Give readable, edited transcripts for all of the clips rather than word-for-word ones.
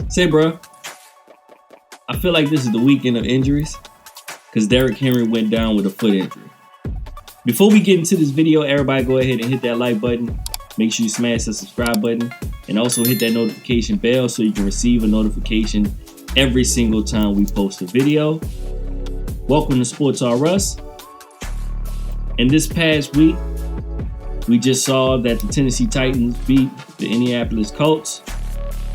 Say, bro, I feel like this is the weekend of injuries because Derrick Henry went down with a foot injury. Before we get into this video, everybody go ahead and hit that like button. Make sure you smash the subscribe button and also hit that notification bell so you can receive a notification every single time we post a video. Welcome to Sports R Us. And this past week, we just saw that the Tennessee Titans beat the Indianapolis Colts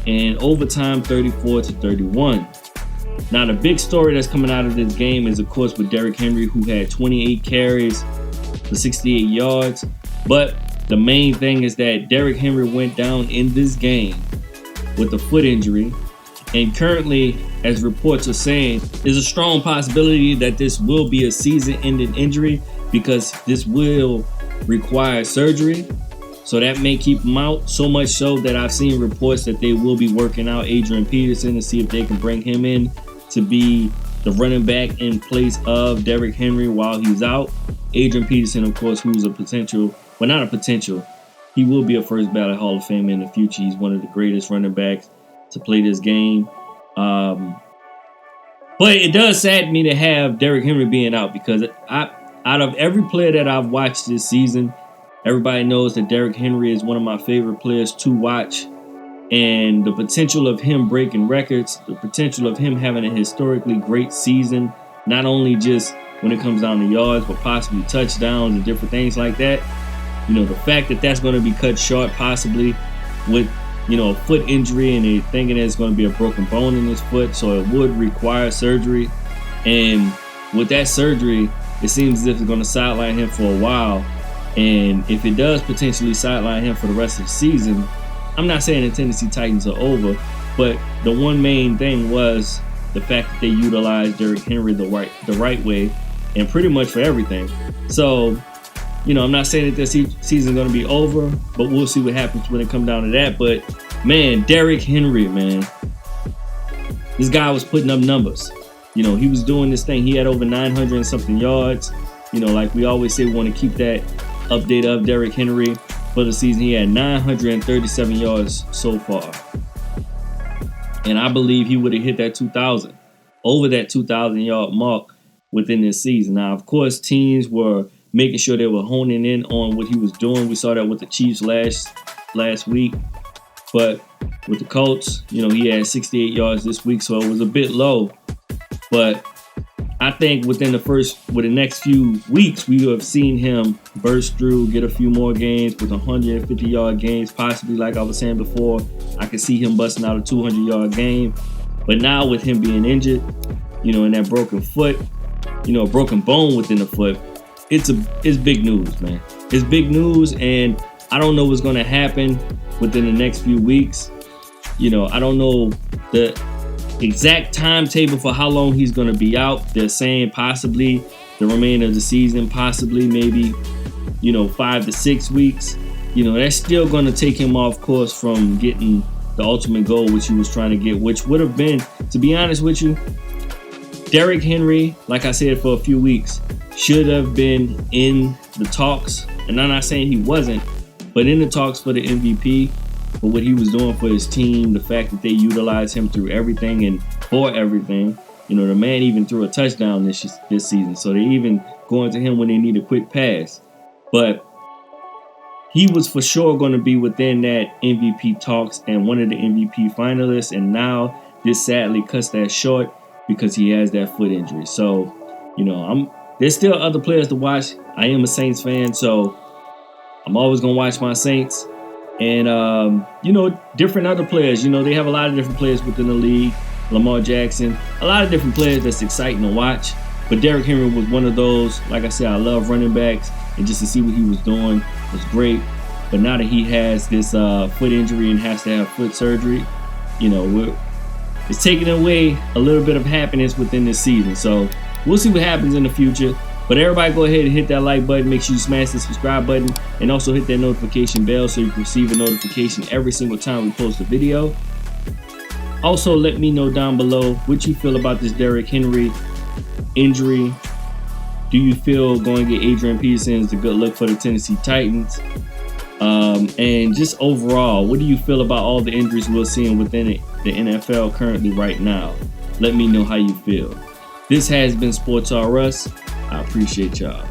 in overtime 34-31. Now, the big story that's coming out of this game is, of course, with Derrick Henry, who had 28 carries for 68 yards. But the main thing is that Derrick Henry went down in this game with a foot injury. And currently, as reports are saying, there's a strong possibility that this will be a season-ending injury because this will require surgery. So that may keep him out, so much so that I've seen reports that they will be working out Adrian Peterson to see if they can bring him in to be the running back in place of Derrick Henry while he's out. Adrian Peterson, of course, who's a potential, well, not a potential, he will be a first ballot Hall of Famer in the future. He's one of the greatest running backs to play this game. But it does sadden me to have Derrick Henry being out because out of every player that I've watched this season, everybody knows that Derrick Henry is one of my favorite players to watch. And the potential of him breaking records, the potential of him having a historically great season, not only just when it comes down to yards, but possibly touchdowns and different things like that. You know, the fact that that's going to be cut short possibly with, you know, a foot injury, and they're thinking it's going to be a broken bone in his foot, so it would require surgery. And with that surgery, it seems as if it's going to sideline him for a while. And if it does potentially sideline him for the rest of the season, I'm not saying the Tennessee Titans are over, but the one main thing was the fact that they utilized Derrick Henry the right way and pretty much for everything. So, you know, I'm not saying that this season is going to be over, but we'll see what happens when it comes down to that. But, man, Derrick Henry, man, this guy was putting up numbers. You know, he was doing this thing. He had over 900 and something yards. You know, like we always say, we want to keep that update of Derrick Henry for the season. He had 937 yards so far. And I believe he would have hit that 2,000, over that 2,000 yard mark within this season. Now, of course, teams were making sure they were honing in on what he was doing. We saw that with the Chiefs last week. But with the Colts, you know, he had 68 yards this week, so it was a bit low. But I think within the next few weeks, we have seen him burst through, get a few more games with 150-yard games. Possibly, like I was saying before, I could see him busting out a 200-yard game. But now with him being injured, you know, and that broken foot, you know, a broken bone within the foot, it's big news, man. It's big news, and I don't know what's going to happen within the next few weeks. You know, I don't know the exact timetable for how long he's going to be out. They're saying possibly the remainder of the season, possibly maybe, you know, 5 to 6 weeks. You know, that's still going to take him off course from getting the ultimate goal, which he was trying to get, which would have been, to be honest with you, Derrick Henry, like I said, for a few weeks, should have been in the talks. And I'm not saying he wasn't, but in the talks for the MVP, for what he was doing for his team, the fact that they utilized him through everything and for everything. You know, the man even threw a touchdown this season. So they even going to him when they need a quick pass. But he was for sure going to be within that MVP talks and one of the MVP finalists. And now this sadly cuts that short because he has that foot injury. So, you know, there's still other players to watch. I am a Saints fan, so I'm always going to watch my Saints. And, you know, different other players, you know, they have a lot of different players within the league. Lamar Jackson, a lot of different players that's exciting to watch. But Derrick Henry was one of those. Like I said, I love running backs. And just to see what he was doing was great. But now that he has this foot injury and has to have foot surgery, you know, it's taking away a little bit of happiness within this season. So we'll see what happens in the future. But everybody go ahead and hit that like button. Make sure you smash the subscribe button. And also hit that notification bell so you can receive a notification every single time we post a video. Also, let me know down below what you feel about this Derrick Henry injury. Do you feel going to get Adrian Peterson is a good look for the Tennessee Titans? And just overall, what do you feel about all the injuries we're seeing within it the NFL currently right now. Let me know how you feel. This has been Sports R Us. I appreciate y'all.